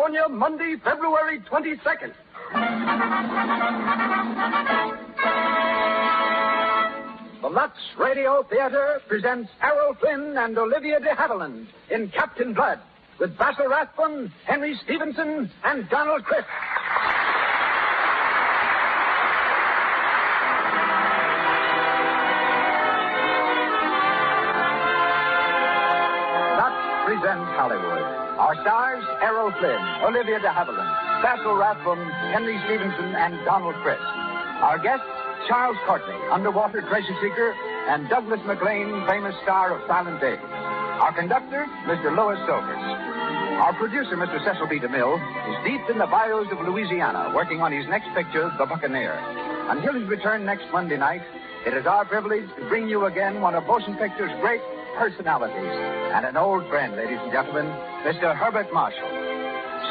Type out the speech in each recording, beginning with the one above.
California, Monday, February 22nd. The Lux Radio Theater presents Errol Flynn and Olivia de Havilland in Captain Blood with Basil Rathbone, Henry Stevenson, and Donald Crisp. Presents Hollywood. Our stars, Errol Flynn, Olivia de Havilland, Basil Rathbone, Henry Stevenson, and Donald Crisp. Our guests, Charles Courtney, underwater treasure seeker, and Douglas MacLean, famous star of Silent Days. Our conductor, Mr. Louis Silvers. Our producer, Mr. Cecil B. DeMille, is deep in the bayous of Louisiana, working on his next picture, The Buccaneer. Until his return next Monday night, it is our privilege to bring you again one of motion picture's great personalities, and an old friend, ladies and gentlemen, Mr. Herbert Marshall.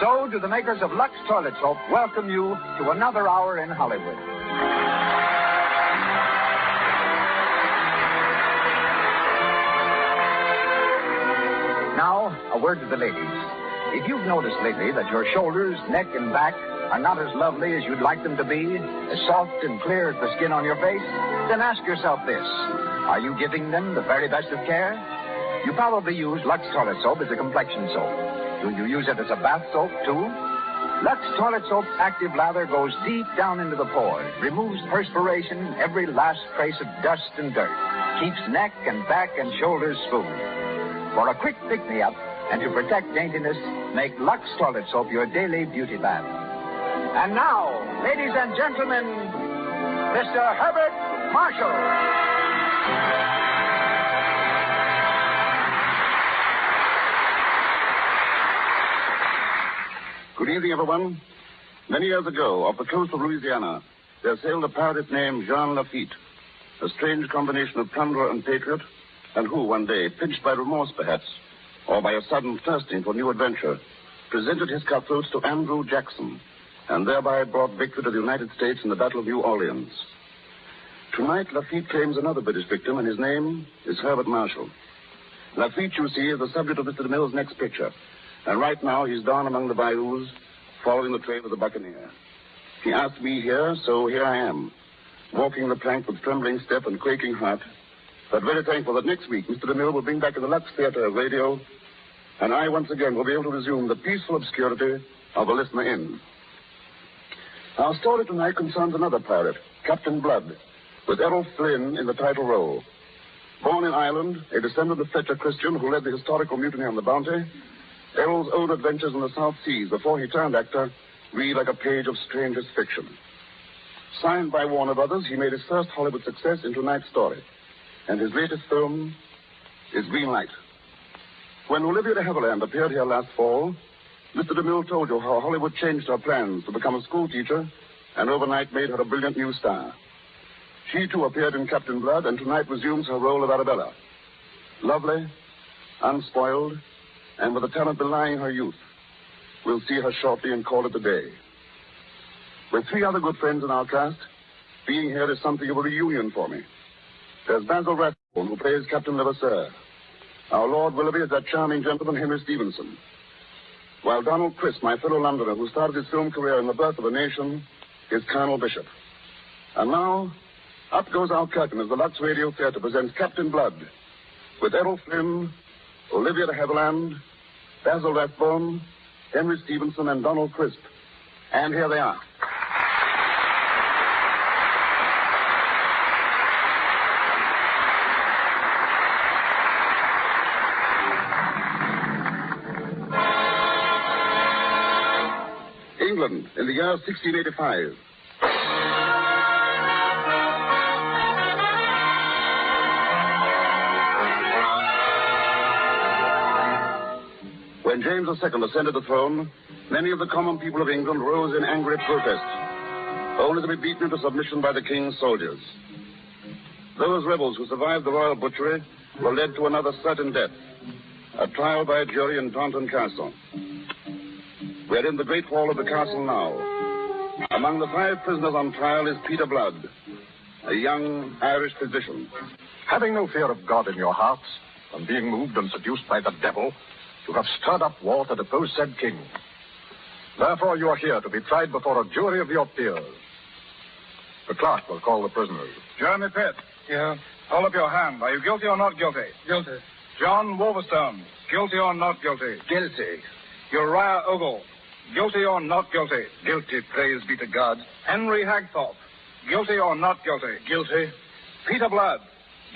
So, do the makers of Lux Toilet Soap welcome you to another hour in Hollywood. Now, a word to the ladies. If you've noticed lately that your shoulders, neck, and back are not as lovely as you'd like them to be, as soft and clear as the skin on your face, then ask yourself this. Are you giving them the very best of care? You probably use Lux Toilet Soap as a complexion soap. Do you use it as a bath soap, too? Lux Toilet Soap's active lather goes deep down into the pores, removes perspiration, every last trace of dust and dirt, keeps neck and back and shoulders smooth. For a quick pick-me-up and to protect daintiness, make Lux Toilet Soap your daily beauty bath. And now, ladies and gentlemen, Mr. Herbert Marshall. Good evening, everyone. Many years ago, off the coast of Louisiana, there sailed a pirate named Jean Lafitte, a strange combination of plunderer and patriot, and who, one day, pinched by remorse perhaps, or by a sudden thirsting for new adventure, presented his cutthroats to Andrew Jackson, and thereby brought victory to the United States in the Battle of New Orleans. Tonight, Lafitte claims another British victim, and his name is Herbert Marshall. Lafitte, you see, is the subject of Mr. DeMille's next picture. And right now, he's down among the bayous, following the trail of the Buccaneer. He asked me here, so here I am, walking the plank with trembling step and quaking heart, but very thankful that next week Mr. DeMille will bring back in the Lux Theater Radio, and I once again will be able to resume the peaceful obscurity of a listener in. Our story tonight concerns another pirate, Captain Blood, with Errol Flynn in the title role. Born in Ireland, a descendant of Fletcher Christian, who led the historical mutiny on the Bounty, Errol's own adventures in the South Seas before he turned actor read like a page of strangest fiction. Signed by Warner Brothers, he made his first Hollywood success in tonight's story, and his latest film is Green Light. When Olivia de Havilland appeared here last fall, Mr. DeMille told you how Hollywood changed her plans to become a school teacher and overnight made her a brilliant new star. She, too, appeared in Captain Blood and tonight resumes her role of Arabella. Lovely, unspoiled, and with a talent belying her youth. We'll see her shortly and call it a day. With three other good friends in our cast, being here is something of a reunion for me. There's Basil Rathbone, who plays Captain Levasseur. Our Lord Willoughby is that charming gentleman, Henry Stevenson. While Donald Crisp, my fellow Londoner, who started his film career in The Birth of a Nation, is Colonel Bishop. And now, up goes our curtain as the Lux Radio Theater presents Captain Blood, with Errol Flynn, Olivia de Havilland, Basil Rathbone, Henry Stevenson, and Donald Crisp. And here they are. England, in the year 1685. When James II ascended the throne, many of the common people of England rose in angry protest, only to be beaten into submission by the king's soldiers. Those rebels who survived the royal butchery were led to another certain death, a trial by a jury in Taunton Castle. We're in the great hall of the castle now. Among the 5 prisoners on trial is Peter Blood, a young Irish physician. Having no fear of God in your hearts, and being moved and seduced by the devil, you have stirred up war to depose said king. Therefore, you are here to be tried before a jury of your peers. The clerk will call the prisoners. Jeremy Pitt. Yeah. Hold up your hand. Are you guilty or not guilty? Guilty. John Wolverstone. Guilty or not guilty? Guilty. Uriah Ogle. Guilty or not guilty? Guilty, praise be to God. Henry Hagthorpe. Guilty or not guilty? Guilty. Peter Blood.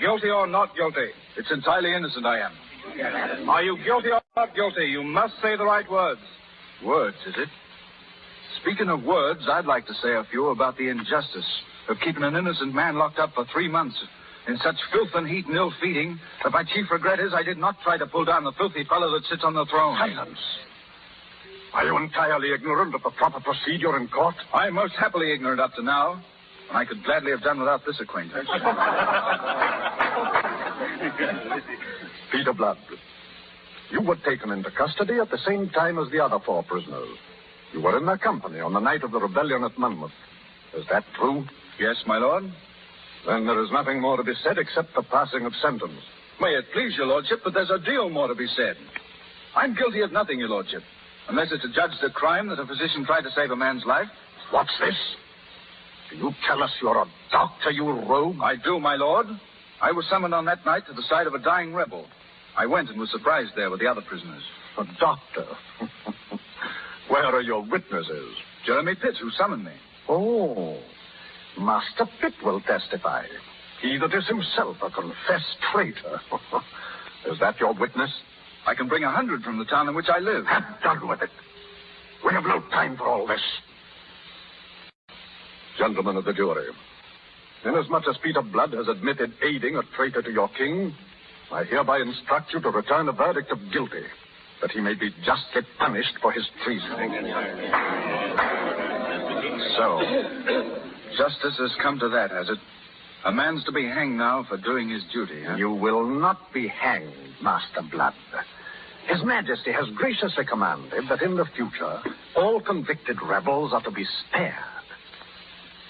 Guilty or not guilty? It's entirely innocent I am. Are you guilty or not guilty? You must say the right words. Words, is it? Speaking of words, I'd like to say a few about the injustice of keeping an innocent man locked up for 3 months in such filth and heat and ill feeding that my chief regret is I did not try to pull down the filthy fellow that sits on the throne. Silence. Are you entirely ignorant of the proper procedure in court? I'm most happily ignorant up to now, and I could gladly have done without this acquaintance. Peter Blood, you were taken into custody at the same time as the other 4 prisoners. You were in their company on the night of the rebellion at Monmouth. Is that true? Yes, my lord. Then there is nothing more to be said except the passing of sentence. May it please your lordship, but there's a deal more to be said. I'm guilty of nothing, your lordship, unless it's to judge the crime that a physician tried to save a man's life. What's this? Do you tell us you're a doctor, you rogue? I do, my lord. I was summoned on that night to the side of a dying rebel. I went and was surprised there with the other prisoners. A doctor? Where are your witnesses? Jeremy Pitt, who summoned me. Oh, Master Pitt will testify. He that is himself a confessed traitor. Is that your witness? I can bring 100 from the town in which I live. Have done with it. We have no time for all this. Gentlemen of the jury, inasmuch as Peter Blood has admitted aiding a traitor to your king, I hereby instruct you to return a verdict of guilty, that he may be justly punished for his treason. So, justice has come to that, has it? A man's to be hanged now for doing his duty, huh? You will not be hanged, Master Blood. His Majesty has graciously commanded that in the future, all convicted rebels are to be spared.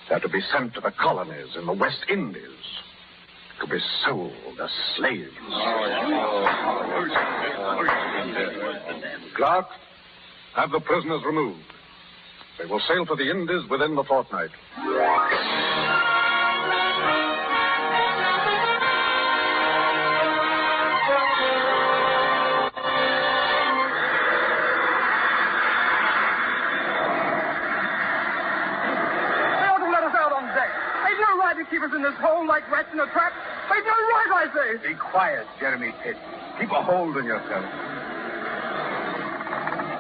They're to be sent to the colonies in the West Indies, to be sold as slaves. Clerk, have the prisoners removed. They will sail for the Indies within the fortnight. Keep us in this hole like rats in a trap. They've no right, I say. Be quiet, Jeremy Pitt. Keep a hold on yourself.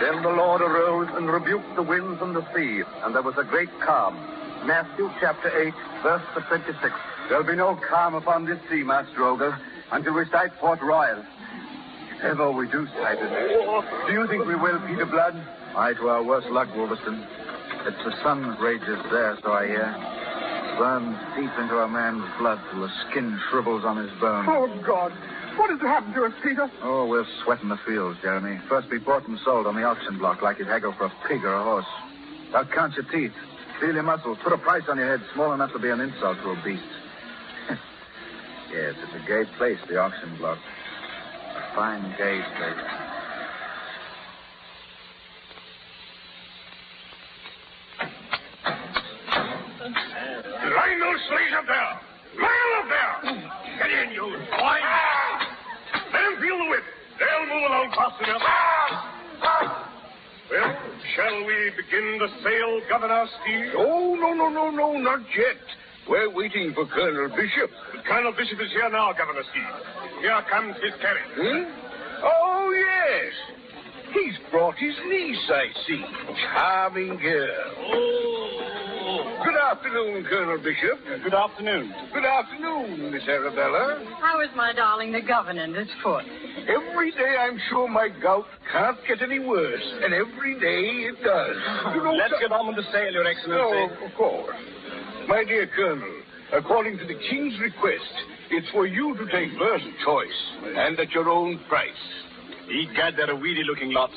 Then the Lord arose and rebuked the winds and the sea, and there was a great calm. Matthew chapter 8, verse 26. There'll be no calm upon this sea, Master Ogle, until we sight Port Royal. If ever we do sight it. Do you think we will, Peter Blood? Aye, to our worst luck, Wolverstone. It's the sun that rages there, so I hear. Burns deep into a man's blood till the skin shrivels on his bones. Oh, God. What has happened to us, Peter? Oh, we're sweating the fields, Jeremy. First be bought and sold on the auction block like you'd haggle for a pig or a horse. Now count your teeth. Feel your muscles. Put a price on your head small enough to be an insult to a beast. Yes, it's a gay place, the auction block. A fine, gay place. Line those slaves up there! Line up there! Get in, you swine! Let them feel the whip. They'll move along fast enough. Well, shall we begin the sale, Governor Steele? Oh, no, not yet. We're waiting for Colonel Bishop. Colonel Bishop is here now, Governor Steele. Here comes his carriage. Oh, yes. He's brought his niece, I see. Charming girl. Good afternoon, Colonel Bishop. Good afternoon. Good afternoon, Miss Arabella. How is my darling the governor and his foot? Every day I'm sure my gout can't get any worse, and every day it does. You know, Let's get on with the sale, Your Excellency. Oh, of course. My dear Colonel, according to the King's request, it's for you to take first choice, and at your own price. Egad, they're a weedy-looking lot.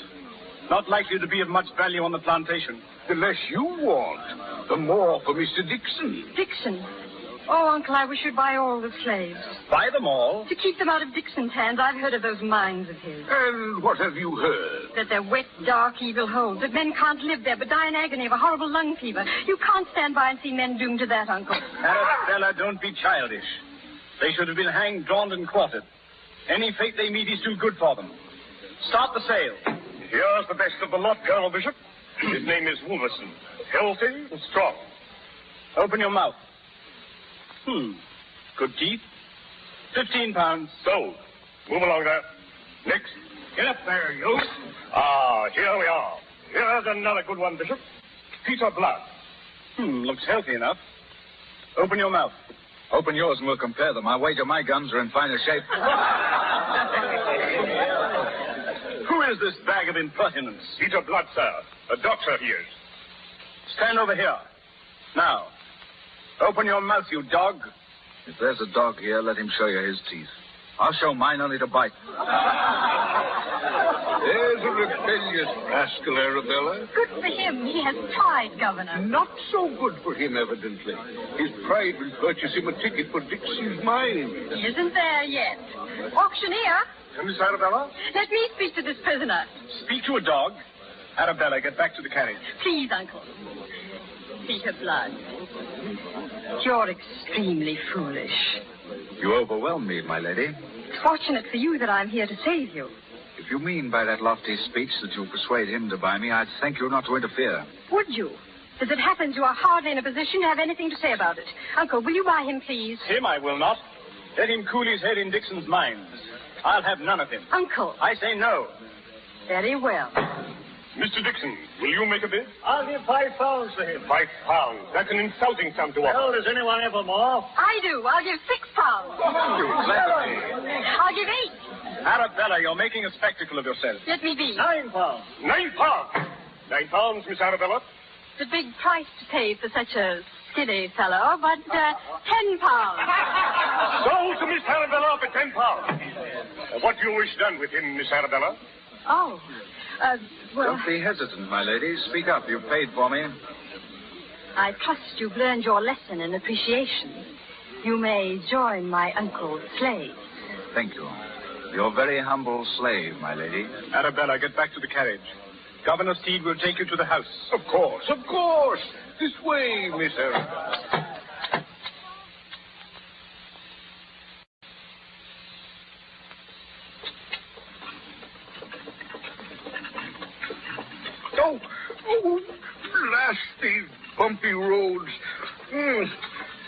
Not likely to be of much value on the plantation. The less you want, the more for Mr. Dixon. Dixon. Oh, Uncle, I wish you'd buy all the slaves. Buy them all? To keep them out of Dixon's hands. I've heard of those mines of his. And what have you heard? That they're wet, dark, evil holes. That men can't live there but die in agony of a horrible lung fever. You can't stand by and see men doomed to that, Uncle. Arabella, don't be childish. They should have been hanged, drawn, and quartered. Any fate they meet is too good for them. Start the sale. Here's the best of the lot, Colonel Bishop. His name is Wolverson. Healthy and strong. Open your mouth. Good teeth. 15 pounds. Sold. Move along there. Next. Get up there, you. Ah, here we are. Here's another good one, Bishop. Peter Blood. Looks healthy enough. Open your mouth. Open yours and we'll compare them. I wager my guns are in finer shape. Who is this bag of impertinence? Peter Blood, sir. A doctor he is. Stand over here. Now, open your mouth, you dog. If there's a dog here, let him show you his teeth. I'll show mine only to bite. There's a rebellious rascal, Arabella. Good for him. He has pride, Governor. Not so good for him, evidently. His pride will purchase him a ticket for Dixon's mine. He isn't there yet. Auctioneer, Miss Arabella? let me speak to this prisoner. Speak to a dog. Arabella, get back to the carriage. Please, Uncle. Peter Blood. You're extremely foolish. You overwhelm me, my lady. It's fortunate for you that I'm here to save you. If you mean by that lofty speech that you'll persuade him to buy me, I'd thank you not to interfere. Would you? As it happens, you are hardly in a position to have anything to say about it. Uncle, will you buy him, please? Him I will not. Let him cool his head in Dixon's mines. I'll have none of him. Uncle. I say no. Very well. Mr. Dixon, will you make a bid? I'll give £5 for him. £5. That's an insulting sum to offer. Well, does anyone ever more? I do. I'll give £6. You flatter me. I'll give 8. Arabella, you're making a spectacle of yourself. Let me be. £9. £9. £9, Miss Arabella. It's a big price to pay for such a skinny fellow, but £10. Sold to Miss Arabella for £10. What do you wish done with him, Miss Arabella? Oh, well, Don't be hesitant, my lady. Speak up. You've paid for me. I trust you've learned your lesson in appreciation. You may join my uncle's slaves. Thank you. Your very humble slave, my lady. Arabella, get back to the carriage. Governor Steed will take you to the house. Of course, of course. This way, Miss Arabella. Oh, blast these bumpy roads.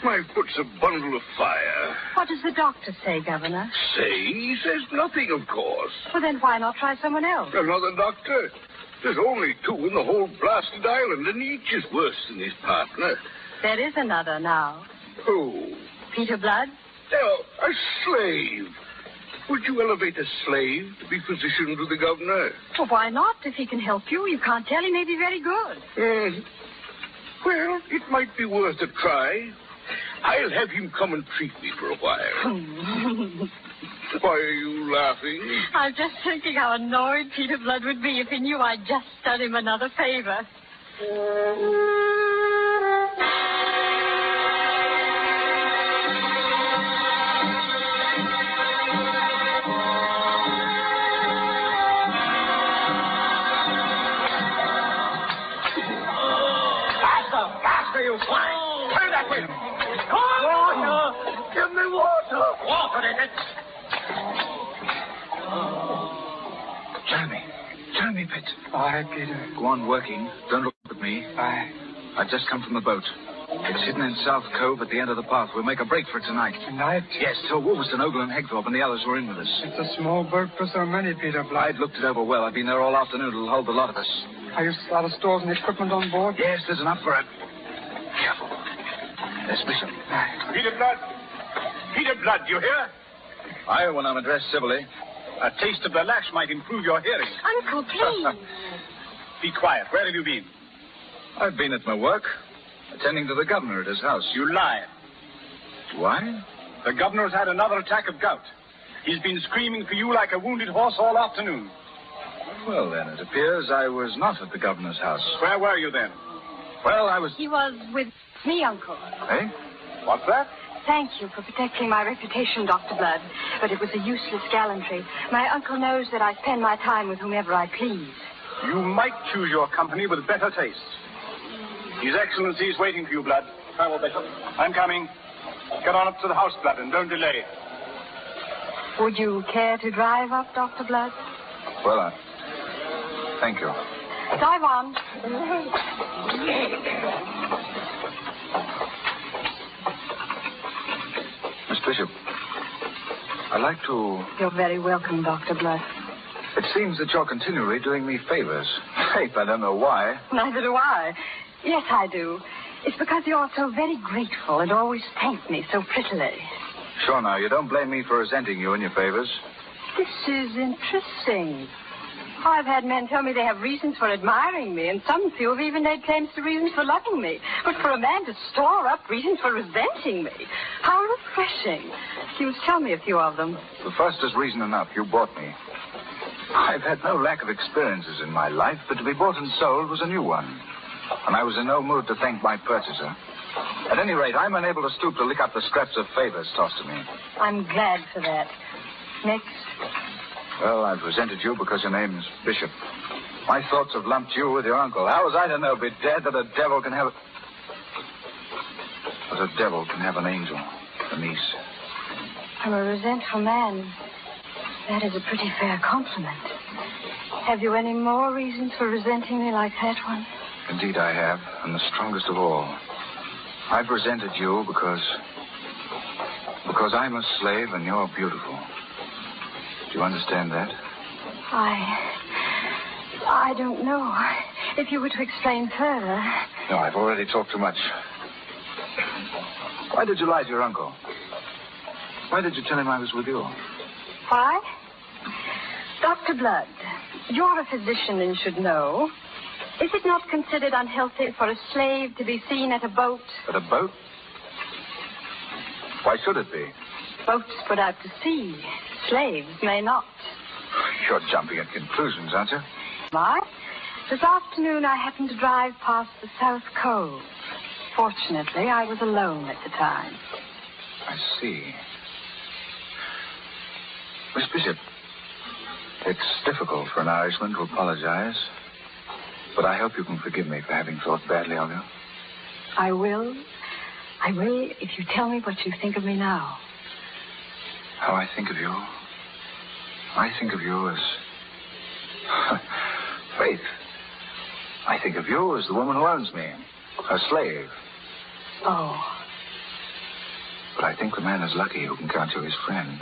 My foot's a bundle of fire. What does the doctor say, Governor? Say? He says nothing, of course. Well, then why not try someone else? Another doctor? There's only 2 in the whole blasted island, and each is worse than his partner. There is another now. Who? Peter Blood? Oh, a slave. Would you elevate a slave to be physician to the governor? Well, why not? If he can help you, you can't tell. He may be very good. Well, it might be worth a try. I'll have him come and treat me for a while. Why are you laughing? I'm just thinking how annoyed Peter Blood would be if he knew I'd just done him another favor. Faster, you swine! Turn that way! Water! Give me water! Water, is it? Jeremy Pitt. Aye, Peter. Go on working. Don't look at me. Aye. I've just come from the boat. It's hidden in South Cove at the end of the path. We'll make a break for it tonight. Tonight? Yes, till Wolverton, Ogle, and Hegthorpe and the others were in with us. It's a small boat for so many, Peter Blood. I've looked it over well. I've been there all afternoon. It'll hold the lot of us. Are you a lot of stores and equipment on board? Yes, there's enough for it. Careful. There's Bishop. Peter Blood. Peter Blood, you hear? I, when I'm addressed civilly. A taste of the lash might improve your hearing. Uncle, please. Be quiet. Where have you been? I've been at my work, attending to the governor at his house. You lie. Do I? The governor's had another attack of gout. He's been screaming for you like a wounded horse all afternoon. Well, then, it appears I was not at the governor's house. Where were you then? Well, I was... He was with me, Uncle. Eh? What's that? thank you for protecting my reputation, Dr. Blood. But it was a useless gallantry. My uncle knows that I spend my time with whomever I please. You might choose your company with better taste. His Excellency is waiting for you, Blood. Farewell, Bishop. I'm coming. Get on up to the house, Blood, and don't delay. Would you care to drive up, Dr. Blood? Well, thank you. Drive on. Miss Bishop, I'd like to... You're very welcome, Dr. Blood. It seems that you're continually doing me favors. Faith, I don't know why. Neither do I. Yes, I do. It's because you're so very grateful and always thank me so prettily. Sure, now, you don't blame me for resenting you and your favors. This is interesting. I've had men tell me they have reasons for admiring me, and some few have even made claims to reasons for loving me. But for a man to store up reasons for resenting me, how refreshing. You must tell me a few of them. The first is reason enough. You bought me. I've had no lack of experiences in my life, but to be bought and sold was a new one. And I was in no mood to thank my purchaser. At any rate, I'm unable to stoop to lick up the scraps of favors tossed to me. I'm glad for that. Next. Well, I've resented you because your name's Bishop. My thoughts have lumped you with your uncle. How was I to know, bedad, that a devil can have... That a devil can have an angel, a niece? I'm a resentful man. That is a pretty fair compliment. Have you any more reasons for resenting me like that one? Indeed I have, and the strongest of all. I've resented you because I'm a slave and you're beautiful. Do you understand that? I don't know. If you were to explain further. No, I've already talked too much. Why did you lie to your uncle? Why did you tell him I was with you? Why? Dr. Blood, you're a physician and should know. Is it not considered unhealthy for a slave to be seen at a boat? At a boat? Why should it be? Boats put out to sea. Slaves may not. You're jumping at conclusions, aren't you? Why? This afternoon I happened to drive past the South Cove. Fortunately, I was alone at the time. I see. Miss Bishop, it's difficult for an Irishman to apologize. But I hope you can forgive me for having thought badly of you. I will. I will if you tell me what you think of me now. How I think of you? I think of you as... Faith. I think of you as the woman who owns me. Her slave. Oh. But I think the man is lucky who can count you his friend.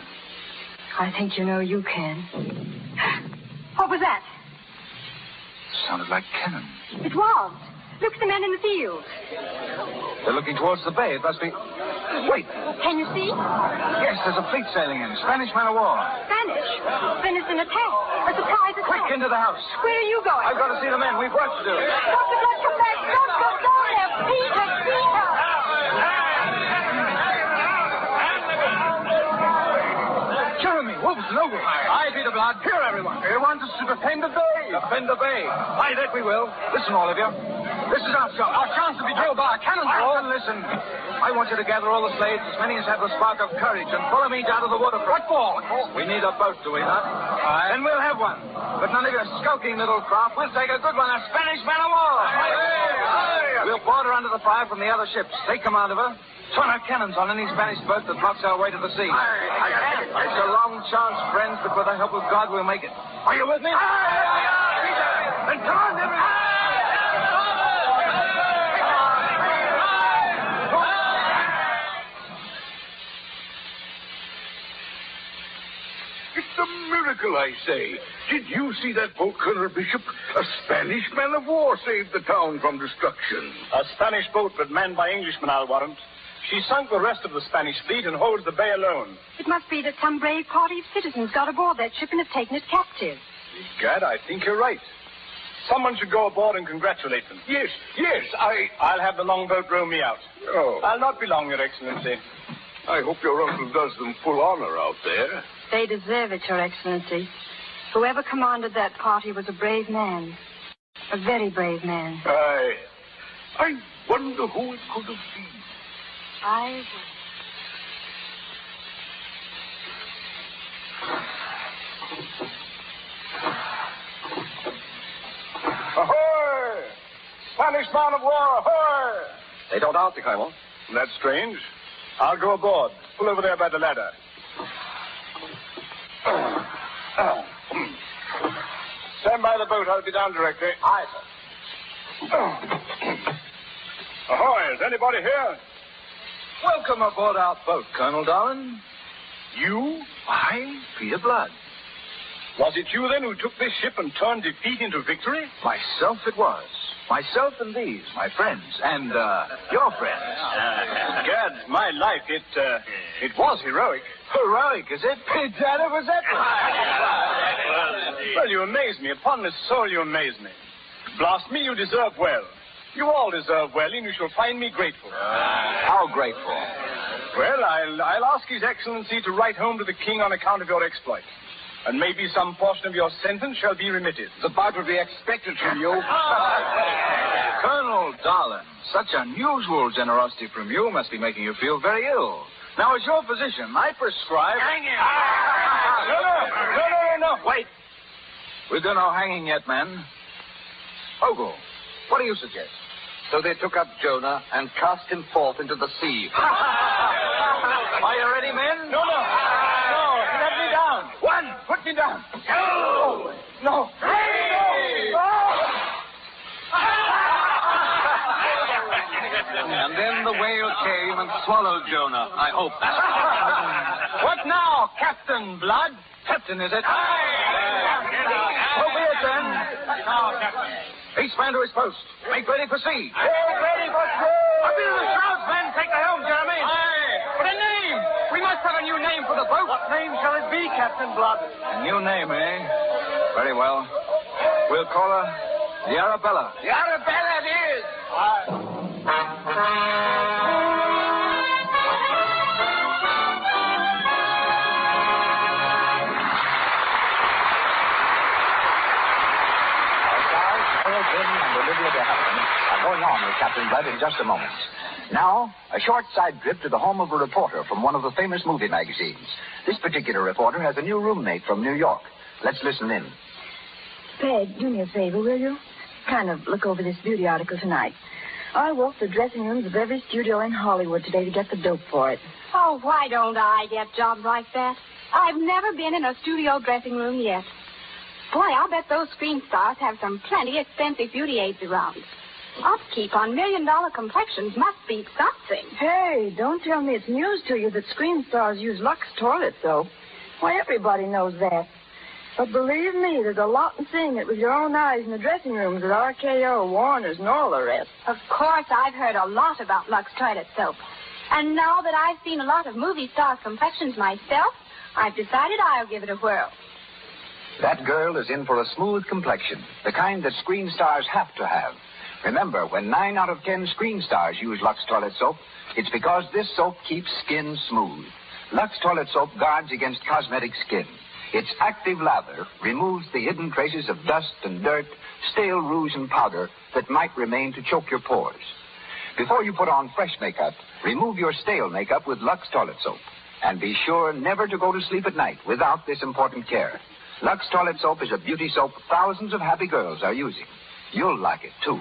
I think you know you can. What was that? Sounded like cannon. It was. Look at the men in the field. They're looking towards the bay. It must be... Wait. Can you see? Yes, there's a fleet sailing in. Spanish man of war. Spanish? Then it's an attack. A surprise attack. Quick, into the house. Where are you going? I've got to see the men. We've work to do. Dr. Blood, come back. Don't go down there. Peter, Peter. Jeremy, Wolves, Noble. Aye, Peter Blood. Here, everyone. They want us to defend the bay. Defend the bay. Aye, that we will. Listen, all of you. This is our shot. Our chance to be drilled by a cannon ball. Listen. I want you to gather all the slaves, as many as have the spark of courage, and follow me down to the waterfront. What for? We need a boat, do we not? Aye. Then we'll have one. But none of your skulking little craft. We'll take a good one, a Spanish man of war. Aye. We'll board her under the fire from the other ships. Take command of her. Turn our cannons on any Spanish boat that blocks our way to the sea. It's a long chance, friends, but with the help of God, we'll make it. Are you with me? Then come on, everyone. It's a miracle, I say. Did you see that boat, Colonel Bishop? A Spanish man of war saved the town from destruction. A Spanish boat, but manned by Englishmen, I'll warrant. She sunk the rest of the Spanish fleet and holds the bay alone. It must be that some brave party of citizens got aboard that ship and have taken it captive. Gad, I think you're right. Someone should go aboard and congratulate them. Yes, I'll have the longboat row me out. Oh. I'll not be long, Your Excellency. I hope your uncle does them full honor out there. They deserve it, Your Excellency. Whoever commanded that party was a brave man. A very brave man. I wonder who it could have been. Ahoy! Spanish man of war, ahoy! They don't answer, Colonel. That's strange. I'll go aboard. Pull over there by the ladder. Stand by the boat. I'll be down directly. Aye, sir. Ahoy! Is anybody here? Welcome aboard our boat, Colonel Darwin. You? I, Peter Blood. Was it you, then, who took this ship and turned defeat into victory? Myself it was. Myself and these, my friends, and, your friends. Gad, my life, it was heroic. Heroic, is it? That was it. Well, you amaze me. Upon my soul, you amaze me. Blast me, you deserve well. You all deserve well, and you shall find me grateful. How grateful? Well, I'll ask His Excellency to write home to the King on account of your exploit. And maybe some portion of your sentence shall be remitted. The part would be expected from you. Colonel Darwin, such unusual generosity from you must be making you feel very ill. Now, as your physician, I prescribe... Hanging! No. Wait. We'll do no hanging yet, men. Ogle, what do you suggest? So they took up Jonah and cast him forth into the sea. Are you ready, men? No. Let me down. One, put me down. No. And then the whale came and swallowed Jonah, I hope. What now, Captain Blood? Captain, is it? So be it, then. Each man to his post. Make ready for sea. Ready for sea! Up into the shrouds, men. Take the helm, Jeremy. But a name. We must have a new name for the boat. What name shall it be, Captain Blood? A new name, eh? Very well. We'll call her the Arabella. The Arabella it is. Going on with Captain Blood in just a moment. Now, a short side trip to the home of a reporter from one of the famous movie magazines. This particular reporter has a new roommate from New York. Let's listen in. Peg, do me a favor, will you? Kind of look over this beauty article tonight. I walked the dressing rooms of every studio in Hollywood today to get the dope for it. Oh, why don't I get jobs like that? I've never been in a studio dressing room yet. Boy, I'll bet those screen stars have some plenty expensive beauty aids around. Upkeep on million-dollar complexions must be something. Hey, don't tell me it's news to you that screen stars use Lux toilet soap. Why, everybody knows that. But believe me, there's a lot in seeing it with your own eyes in the dressing rooms at RKO, Warner's, and all the rest. Of course, I've heard a lot about Lux toilet soap. And now that I've seen a lot of movie stars' complexions myself, I've decided I'll give it a whirl. That girl is in for a smooth complexion, the kind that screen stars have to have. Remember, when 9 out of 10 screen stars use Lux toilet soap, it's because this soap keeps skin smooth. Lux toilet soap guards against cosmetic skin. Its active lather removes the hidden traces of dust and dirt, stale rouge and powder that might remain to choke your pores. Before you put on fresh makeup, remove your stale makeup with Lux toilet soap. And be sure never to go to sleep at night without this important care. Lux toilet soap is a beauty soap thousands of happy girls are using. You'll like it, too.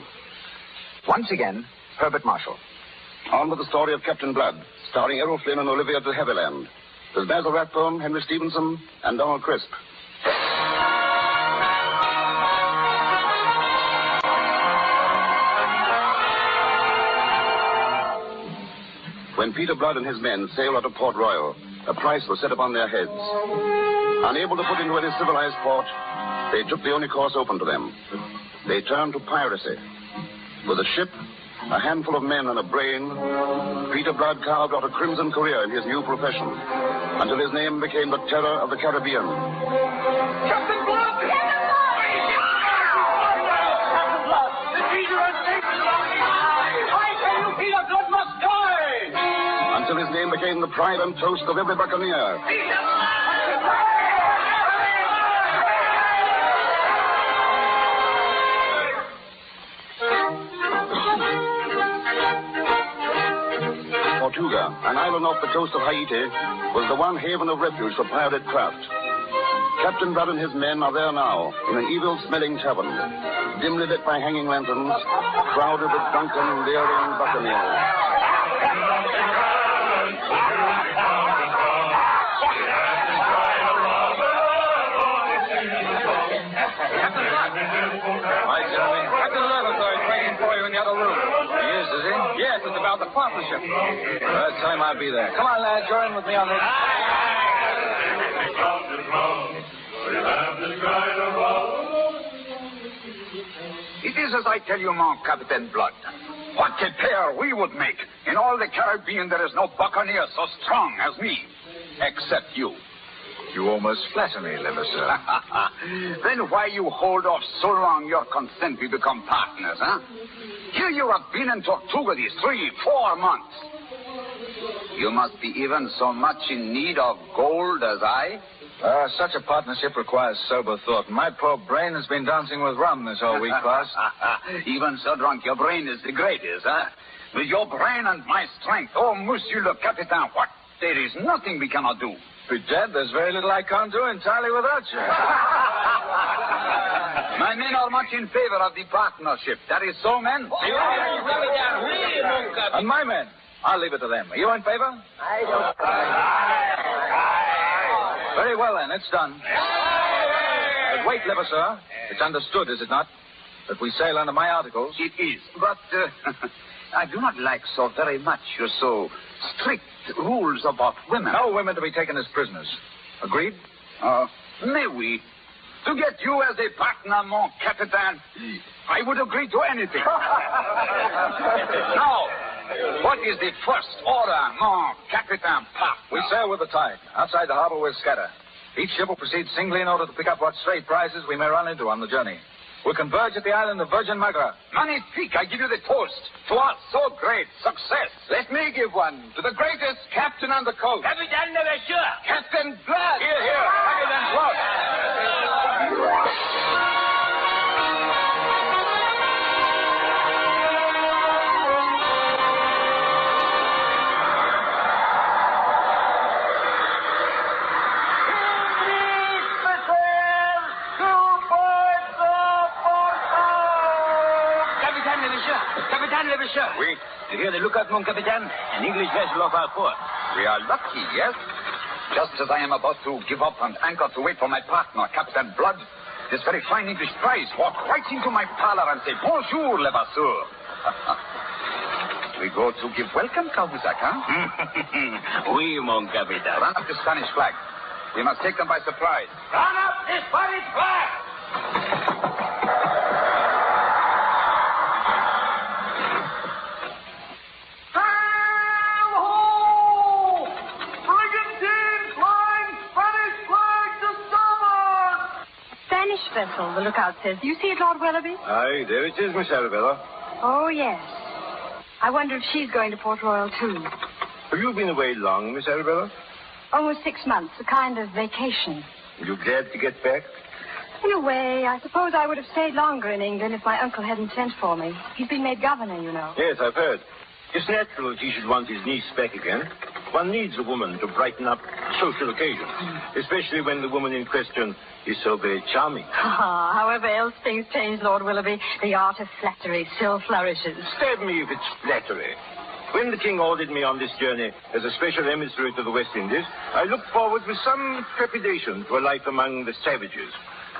Once again, Herbert Marshall. On with the story of Captain Blood, starring Errol Flynn and Olivia de Havilland. There's Basil Rathbone, Henry Stevenson, and Donald Crisp. When Peter Blood and his men sailed out of Port Royal, a price was set upon their heads. Unable to put into any civilized port, they took the only course open to them. They turned to piracy. With a ship, a handful of men, and a brain, Peter Blood carved out a crimson career in his new profession, until his name became the terror of the Caribbean. Captain Blood! Captain Blood! The Peter and David I tell you, Peter Blood must die! Until his name became the pride and toast of every buccaneer. Tortuga, an island off the coast of Haiti, was the one haven of refuge for pirated craft. Captain Blood and his men are there now, in an evil-smelling tavern, dimly lit by hanging lanterns, crowded with drunken, leering buccaneers. Yes, it's about the partnership. Tell him I'll be there. Come on, lad, join with me on this. It is as I tell you, mon Captain Blood. What a pair we would make. In all the Caribbean, there is no buccaneer so strong as me. Except you. You almost flatter me, Levasseur. Then why you hold off so long your consent we become partners, huh? Here you have been in Tortuga these 3-4 months. You must be even so much in need of gold as I. Such a partnership requires sober thought. My poor brain has been dancing with rum this whole week past. Even so drunk, your brain is the greatest, huh? With your brain and my strength, oh, Monsieur le Capitaine, what? There is nothing we cannot do. Bedad, there's very little I can't do entirely without you. My men are much in favor of the partnership. That is so, men? And my men? I'll leave it to them. Are you in favor? I don't. Very well, then. It's done. But wait, Levasseur. It's understood, is it not, that we sail under my articles? It is. But I do not like so very much your so strict rules about women. No women to be taken as prisoners. Agreed? May we? To get you as a partner, mon Capitaine, I would agree to anything. Now, what is the first order, mon Capitaine partner? We sail with the tide. Outside the harbor, we'll scatter. Each ship will proceed singly in order to pick up what stray prizes we may run into on the journey. We'll converge at the island of Virgin Magra. Magnifique, I give you the toast to our so great success. Let me give one to the greatest captain on the coast. Capitaine Levasseur. Captain Blood. Here, here. Captain Blood. Capitaine Levasseur. Oui. You hear the lookout, mon Capitaine? An English vessel off our port. We are lucky, yes? Just as I am about to give up and anchor to wait for my partner, Captain Blood, this very fine English prize walked right into my parlor and said, Bonjour, Levasseur. We go to give welcome, Cahusac, huh? Oui, mon Capitaine. Run up the Spanish flag. We must take them by surprise. Run up the Spanish flag! Vessel, the lookout says. Do you see it, Lord Willoughby? Aye, there it is, Miss Arabella. Oh, yes. I wonder if she's going to Port Royal, too. Have you been away long, Miss Arabella? Almost 6 months, a kind of vacation. Are you glad to get back? In a way, I suppose I would have stayed longer in England if my uncle hadn't sent for me. He's been made governor, you know. Yes, I've heard. It's natural that he should want his niece back again. One needs a woman to brighten up social occasions, especially when the woman in question is so very charming. However else things change, Lord Willoughby, the art of flattery still flourishes. Stab me if it's flattery. When the king ordered me on this journey as a special emissary to the West Indies, I looked forward with some trepidation to a life among the savages.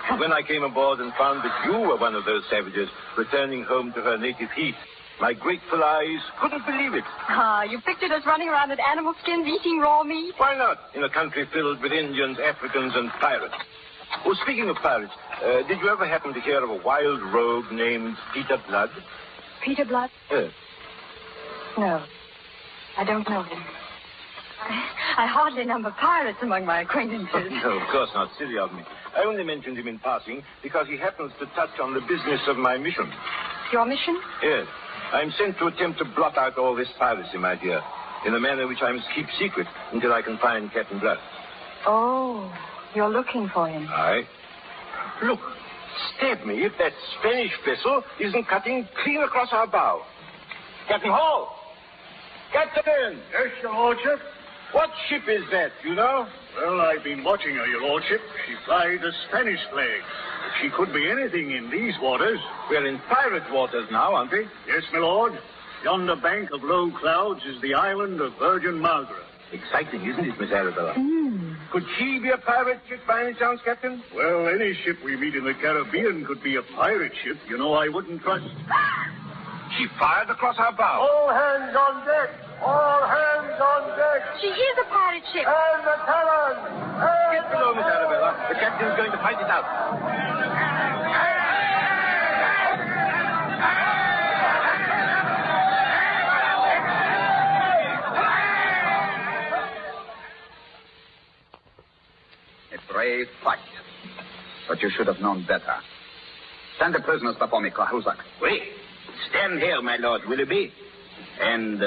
But when I came aboard and found that you were one of those savages returning home to her native heath, my grateful eyes couldn't believe it. You pictured us running around in animal skins eating raw meat? Why not, in a country filled with Indians, Africans, and pirates? Oh, speaking of pirates, did you ever happen to hear of a wild rogue named Peter Blood? Peter Blood? Yes. No, I don't know him. I hardly number pirates among my acquaintances. No, of course not. Silly of me. I only mentioned him in passing because he happens to touch on the business of my mission. Your mission? Yes. I'm sent to attempt to blot out all this piracy, my dear, in a manner which I must keep secret until I can find Captain Blood. Oh, you're looking for him. Aye. Look, stab me if that Spanish vessel isn't cutting clean across our bow. Captain Hall! Captain! Yes, your lordship. What ship is that, you know? Well, I've been watching her, your lordship. She flies a Spanish flag. She could be anything in these waters. We're in pirate waters now, aren't we? Yes, my lord. Yonder bank of low clouds is the island of Virgin Magra. Exciting, isn't it, Miss Arabella? Could she be a pirate ship by any chance, Captain? Well, any ship we meet in the Caribbean could be a pirate ship. You know, I wouldn't trust... She fired across our bow. All hands on deck! All hands on deck! She is a pirate ship. And the talons! Get below, Miss Arabella. The captain's going to fight it out. A brave fight. But you should have known better. Stand the prisoners before me, Cahuzac. Wait. Stand here, my Lord Willoughby. And,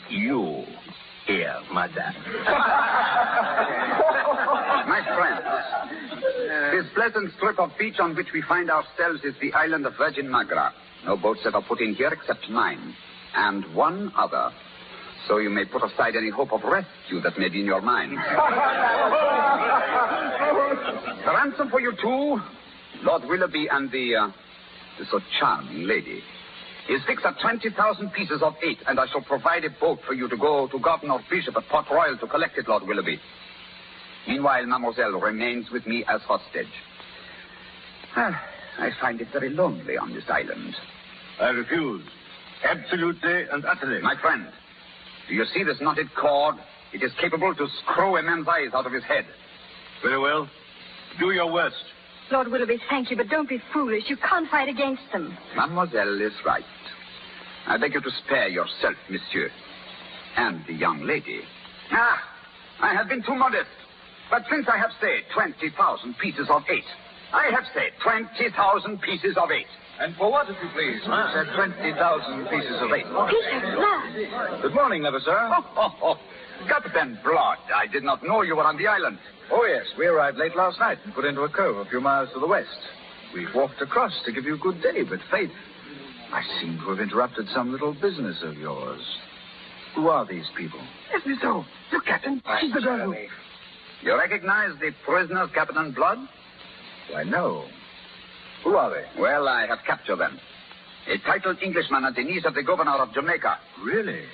you here, madame. My friends, this pleasant strip of beach on which we find ourselves is the island of Virgin Magra. No boats ever put in here except mine. And one other. So you may put aside any hope of rescue that may be in your mind. The ransom for you two, Lord Willoughby and the so charming lady, is fixed at 20,000 pieces of 8, and I shall provide a boat for you to go to Governor Bishop at Port Royal to collect it, Lord Willoughby. Meanwhile, Mademoiselle remains with me as hostage. I find it very lonely on this island. I refuse. Absolutely and utterly. My friend, do you see this knotted cord? It is capable to screw a man's eyes out of his head. Very well. Do your worst. Lord Willoughby, thank you, but don't be foolish. You can't fight against them. Mademoiselle is right. I beg you to spare yourself, monsieur. And the young lady. I have been too modest. But since I have said 20,000 pieces of 8, I have said 20,000 pieces of 8. And for what, if you please? You said 20,000 pieces of 8. Peter Blood. Good morning, never, sir. Captain Blood, I did not know you were on the island. Oh, yes. We arrived late last night and put into a cove a few miles to the west. We walked across to give you good day, but fate... I seem to have interrupted some little business of yours. Who are these people? Yes, Miss O. Look, Captain. She's the girl who... You recognize the prisoners, Captain Blood? Why, no. Who are they? Well, I have captured them. A titled Englishman at the niece of the governor of Jamaica. Really?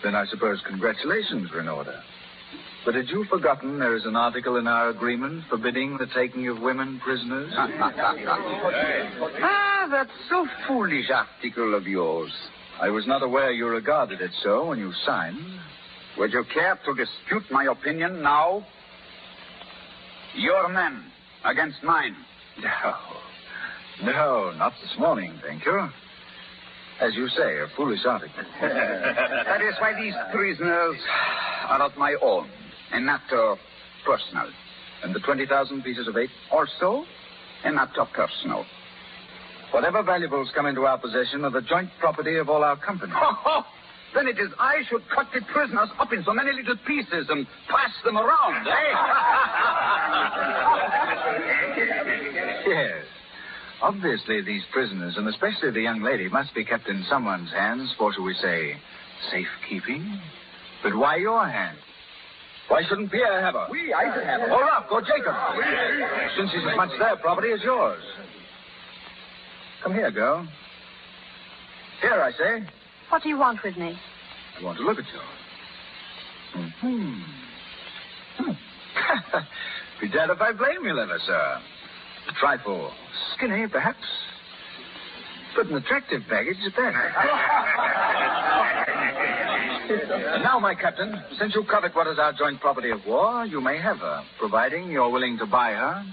Then I suppose congratulations are in order. But had you forgotten there is an article in our agreement forbidding the taking of women prisoners? That so foolish article of yours. I was not aware you regarded it so when you signed. Would you care to dispute my opinion now? Your men against mine. No, not this morning, thank you. As you say, a foolish article. That is why these prisoners are of my own. A matter personal. And the 20,000 pieces of 8? Also, a matter personal. Whatever valuables come into our possession are the joint property of all our company. Then it is I should cut the prisoners up in so many little pieces and pass them around, Yes. Obviously, these prisoners, and especially the young lady, must be kept in someone's hands for, shall we say, safekeeping. But why your hand? Why shouldn't Pierre have her? I should have her. Or Rock, or Jacob. Since she's as much their property as yours. Come here, girl. Here, I say. What do you want with me? I want to look at you. Be dead if I blame you, Lever, sir. A trifle skinny, perhaps. But an attractive baggage at that. And now, my captain, since you covet what is our joint property of war, you may have her, providing you're willing to buy her.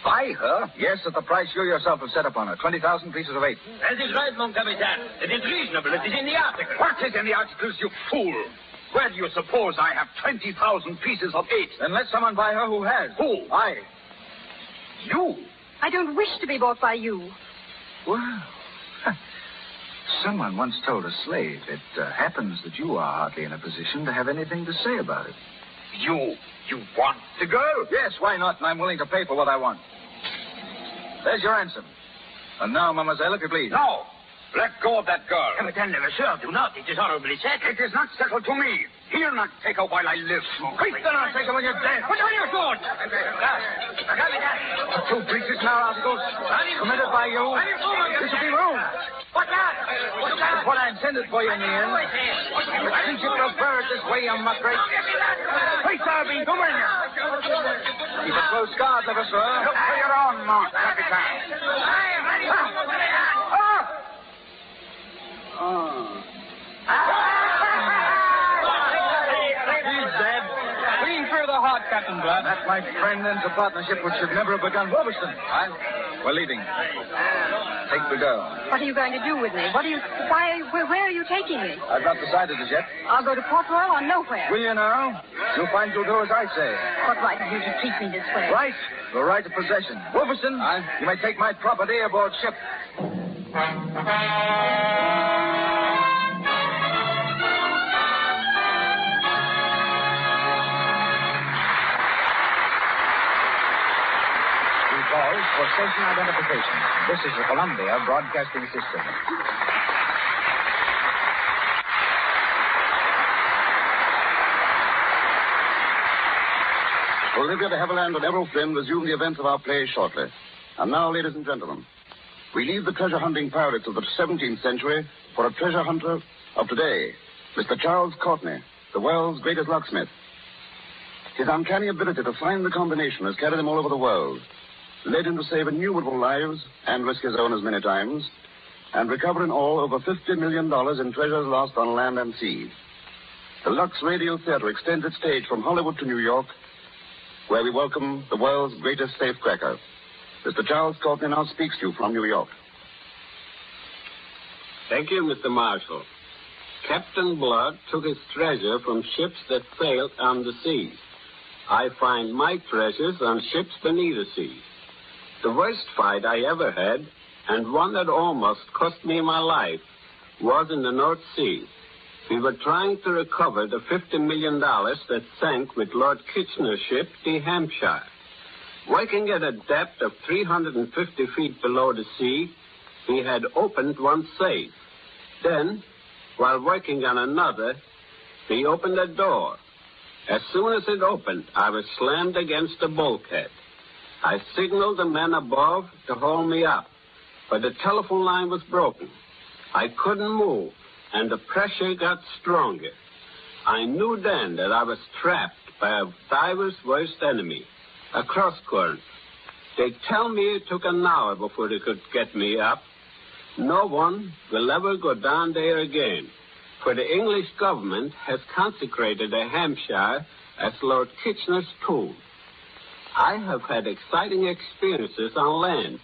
Buy her? Yes, at the price you yourself have set upon her, 20,000 pieces of 8. That is right, mon capitaine. It is reasonable. It is in the article. What is in the articles, you fool? Where do you suppose I have 20,000 pieces of 8? Then let someone buy her who has. Who? I. You? I don't wish to be bought by you. Well, someone once told a slave it happens that you are hardly in a position to have anything to say about it. You want the girl? Yes, why not? And I'm willing to pay for what I want. There's your ransom. And now, mademoiselle, if you please. No. Let go of that girl. Captain Levasseur, do not. It is honorably said. It is not settled to me. He'll not take her while I live. He's gonna take her when you're dead. Put her in your sword. The 2 breaches and our articles committed by you. This will be ruined. What's that? It's what I intended for you in the end. But since you prefer it this way, you muckrake. Hey, Darby, come in here. Keep a close guard, Lever, sir. Look for your own mark, Capitan. He's dead. Clean through the heart, Captain Blood. That, my friend, ends a partnership which should never have begun. Wolverstone. We're leaving. Take the girl. What are you going to do with me? Where are you taking me? I've not decided as yet. I'll go to Port Royal or nowhere. Will you now? You'll find you'll do as I say. What right have you to treat me this way? Right? The right of possession. Wolverstone, you may take my property aboard ship. Pause for station identification. This is the Columbia Broadcasting System. Olivia de Havilland and Errol Flynn resume the events of our play shortly. And now, ladies and gentlemen, we leave the treasure-hunting pirates of the 17th century for a treasure hunter of today, Mr. Charles Courtney, the world's greatest locksmith. His uncanny ability to find the combination has carried him all over the world, led him to save innumerable lives and risk his own as many times, and recover in all over $50 million in treasures lost on land and sea. The Lux Radio Theater extends its stage from Hollywood to New York, where we welcome the world's greatest safecracker. Mr. Charles Courtney now speaks to you from New York. Thank you, Mr. Marshall. Captain Blood took his treasure from ships that sailed on the seas. I find my treasures on ships beneath the sea. The worst fight I ever had, and one that almost cost me my life, was in the North Sea. We were trying to recover the $50 million that sank with Lord Kitchener's ship, the Hampshire. Working at a depth of 350 feet below the sea, we had opened one safe. Then, while working on another, we opened a door. As soon as it opened, I was slammed against the bulkhead. I signaled the men above to hold me up, but the telephone line was broken. I couldn't move, and the pressure got stronger. I knew then that I was trapped by a diver's worst enemy, a cross-current. They tell me it took an hour before they could get me up. No one will ever go down there again, for the English government has consecrated the Hampshire as Lord Kitchener's tomb. I have had exciting experiences on land.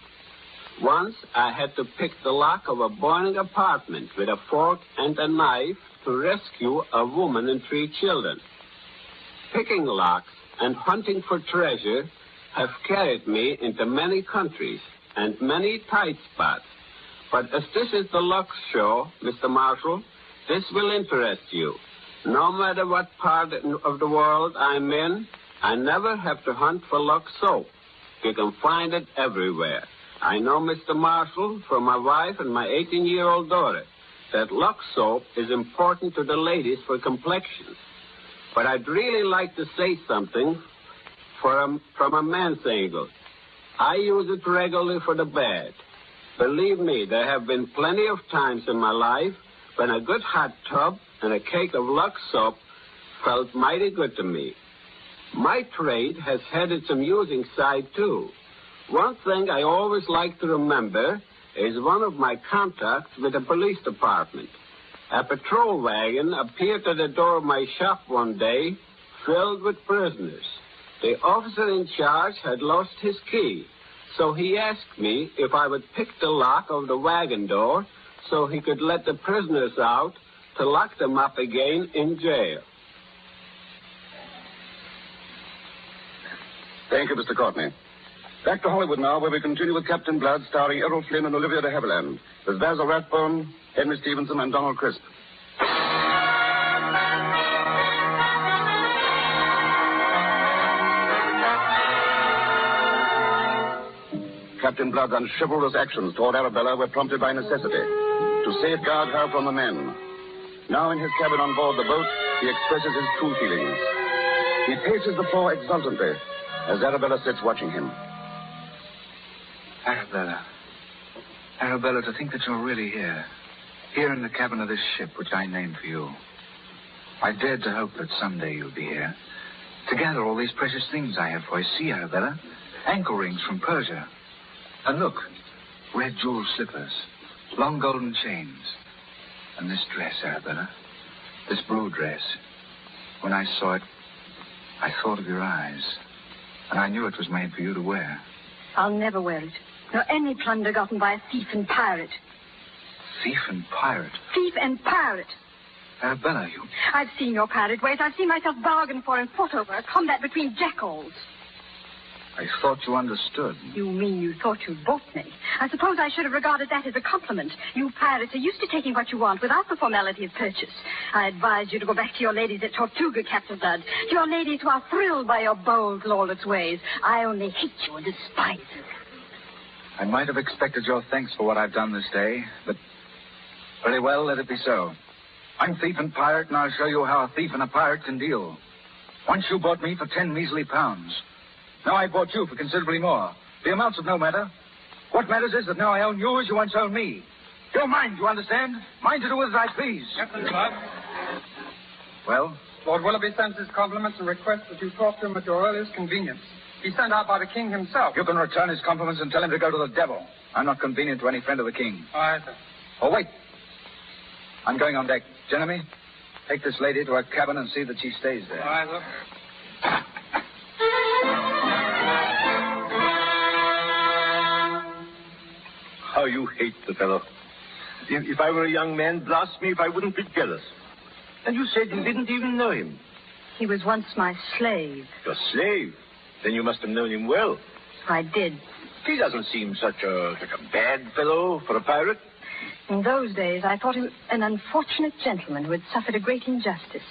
Once I had to pick the lock of a burning apartment with a fork and a knife to rescue a woman and 3 children. Picking locks and hunting for treasure have carried me into many countries and many tight spots. But as this is the Lux show, Mr. Marshall, this will interest you. No matter what part of the world I'm in, I never have to hunt for Lux soap. You can find it everywhere. I know, Mr. Marshall, from my wife and my 18-year-old daughter, that Lux soap is important to the ladies for complexions. But I'd really like to say something from a man's angle. I use it regularly for the bed. Believe me, there have been plenty of times in my life when a good hot tub and a cake of Lux soap felt mighty good to me. My trade has had its amusing side, too. One thing I always like to remember is one of my contacts with the police department. A patrol wagon appeared at the door of my shop one day, filled with prisoners. The officer in charge had lost his key, so he asked me if I would pick the lock of the wagon door so he could let the prisoners out to lock them up again in jail. Thank you, Mr. Courtney. Back to Hollywood now, where we continue with Captain Blood, starring Errol Flynn and Olivia de Havilland, with Basil Rathbone, Henry Stevenson, and Donald Crisp. Captain Blood's unchivalrous actions toward Arabella were prompted by necessity to safeguard her from the men. Now in his cabin on board the boat, he expresses his true feelings. He paces the floor exultantly as Arabella sits watching him. Arabella. Arabella, to think that you're really here. Here in the cabin of this ship, which I named for you. I dared to hope that someday you'd be here. To gather all these precious things I have for you. See, Arabella? Ankle rings from Persia. And look, red jeweled slippers. Long golden chains. And this dress, Arabella. This blue dress. When I saw it, I thought of your eyes. And I knew it was made for you to wear. I'll never wear it. Nor any plunder gotten by a thief and pirate. Thief and pirate? Thief and pirate. Arabella, you... I've seen your pirate ways. I've seen myself bargain for and fought over a combat between jackals. I thought you understood. You mean you thought you'd bought me? I suppose I should have regarded that as a compliment. You pirates are used to taking what you want without the formality of purchase. I advise you to go back to your ladies at Tortuga, Captain Blood. To your ladies who are thrilled by your bold, lawless ways. I only hate you and despise you. I might have expected your thanks for what I've done this day, but very well, let it be so. I'm thief and pirate, and I'll show you how a thief and a pirate can deal. Once you bought me for 10 measly pounds. Now I bought you for considerably more. The amounts of no matter. What matters is that now I own you as you once owned me. You're mine, you understand? Mine to do with as I please. Captain Blood. Well? Lord Willoughby sends his compliments and requests that you talk to him at your earliest convenience. He's sent out by the king himself. You can return his compliments and tell him to go to the devil. I'm not convenient to any friend of the king. Aye, sir. Oh, wait. I'm going on deck. Jeremy, take this lady to her cabin and see that she stays there. Aye, sir. How you hate the fellow. If I were a young man, blast me if I wouldn't be jealous. And you said you didn't even know him. He was once my slave. Your slave? Then you must have known him well. I did. He doesn't seem such a bad fellow for a pirate. In those days, I thought him an unfortunate gentleman who had suffered a great injustice.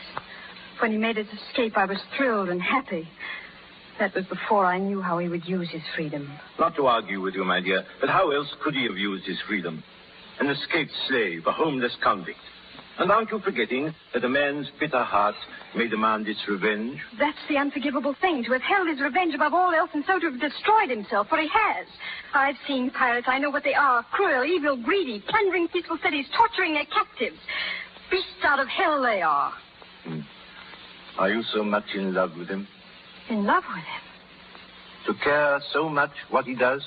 When he made his escape, I was thrilled and happy. That was before I knew how he would use his freedom. Not to argue with you, my dear, but how else could he have used his freedom? An escaped slave, a homeless convict. And aren't you forgetting that a man's bitter heart may demand its revenge? That's the unforgivable thing, to have held his revenge above all else and so to have destroyed himself, for he has. I've seen pirates. I know what they are. Cruel, evil, greedy, plundering peaceful cities, torturing their captives. Beasts out of hell they are. Are you so much in love with him? In love with him? To care so much what he does?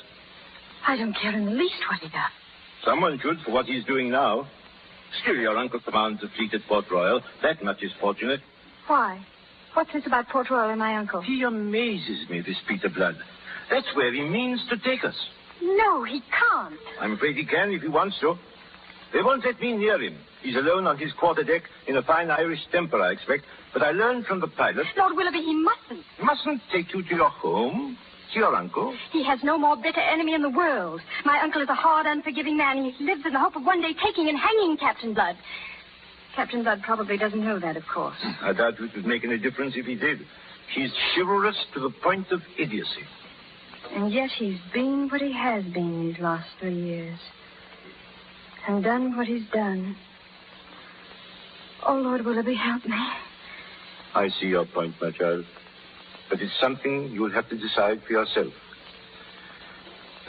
I don't care in the least what he does. Someone should for what he's doing now. Still, your uncle commands a fleet at Port Royal. That much is fortunate. Why? What's this about Port Royal and my uncle? He amazes me, this Peter Blood. That's where he means to take us. No, he can't. I'm afraid he can if he wants to. They won't let me near him. He's alone on his quarterdeck in a fine Irish temper, I expect. But I learned from the pilot... Lord Willoughby, he mustn't. Mustn't take you to your home? To your uncle? He has no more bitter enemy in the world. My uncle is a hard, unforgiving man. He lives in the hope of one day taking and hanging Captain Blood. Captain Blood probably doesn't know that, of course. I doubt it would make any difference if he did. He's chivalrous to the point of idiocy. And yet he's been what he has been these last 3 years. And done what he's done. Oh, Lord Willoughby, help me. I see your point, my child. But it's something you'll have to decide for yourself.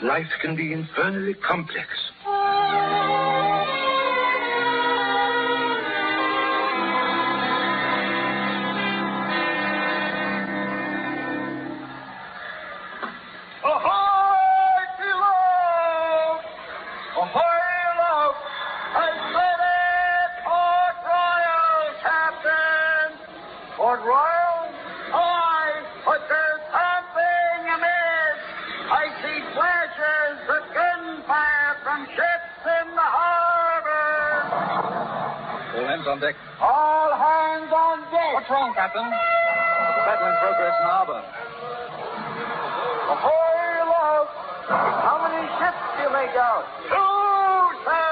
Life can be infernally complex. On deck. All hands on deck. What's wrong, Captain? The battle in progress in harbor. Ahoy, love. How many ships do you make out? 2, sir.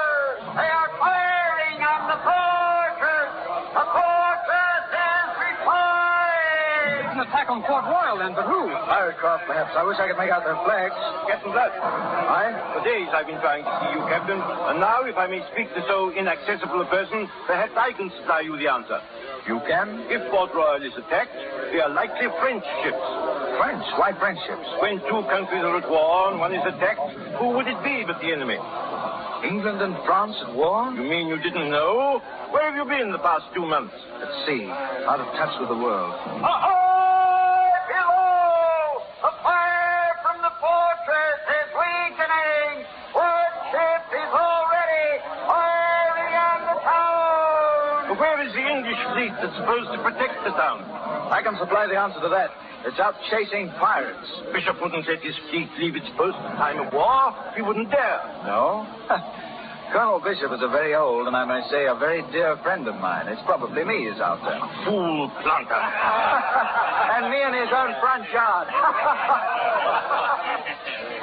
They are firing on the fortress. The fortress is required. an attack on Port Royal, then, but who? Pirate craft, perhaps. I wish I could make out their flags. Captain Blood. Aye? For days I've been trying to see you, Captain. And now, if I may speak to so inaccessible a person, perhaps I can supply you the answer. You can? If Port Royal is attacked, they are likely French ships. French? Why French ships? When two countries are at war and one is attacked, who would it be but the enemy? England and France at war? You mean you didn't know? Where have you been the past 2 months? At sea, out of touch with the world. Ahoy! Below! The fire from the fortress is weakening! One ship is already firing on the town! But where is the English fleet that's supposed to protect the town? I can supply the answer to that. It's out chasing pirates. Bishop wouldn't let his fleet leave its post in time of war. He wouldn't dare. No? Colonel Bishop is a very old and I may say a very dear friend of mine. It's probably me who's out there. Fool planter. And me in his own front yard.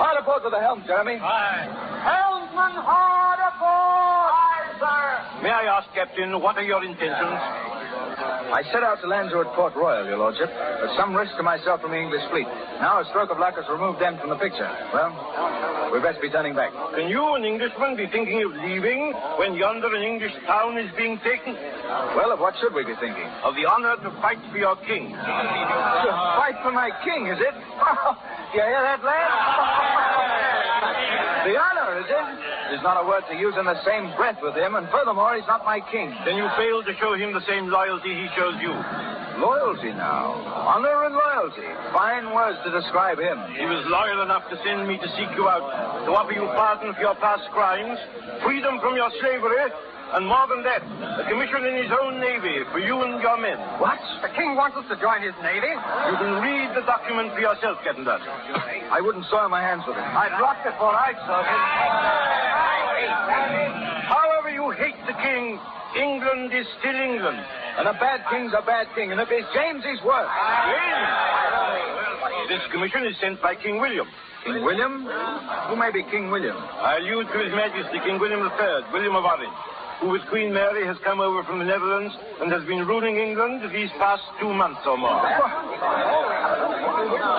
Hard aboard with the helm, Jeremy. Aye. Helmsman, hard aboard! Aye, sir. May I ask, Captain, what are your intentions? I set out to land you at Port Royal, your lordship, at some risk to myself from the English fleet. Now a stroke of luck has removed them from the picture. Well, we'd best be turning back. Can you, an Englishman, be thinking of leaving when yonder an English town is being taken? Well, of what should we be thinking? Of the honor to fight for your king. To fight for my king, is it? You hear that, lad? The honor, is it? There's not a word to use in the same breath with him, and furthermore, he's not my king. Then you failed to show him the same loyalty he shows you. Loyalty now. Honor and loyalty. Fine words to describe him. He was loyal enough to send me to seek you out, to offer you pardon for your past crimes, freedom from your slavery, and more than that, a commission in his own navy for you and your men. What? The king wants us to join his navy? You can read the document for yourself, Captain Blood. I wouldn't soil my hands with it. I'd locked it before I saw it. However you hate the king, England is still England. And a bad king's a bad king, and if it's James, he's worse. James? This commission is sent by King William. King William? Who may be King William? I allude to His Majesty King William III, William of Orange, who with Queen Mary has come over from the Netherlands and has been ruling England these past 2 months or more.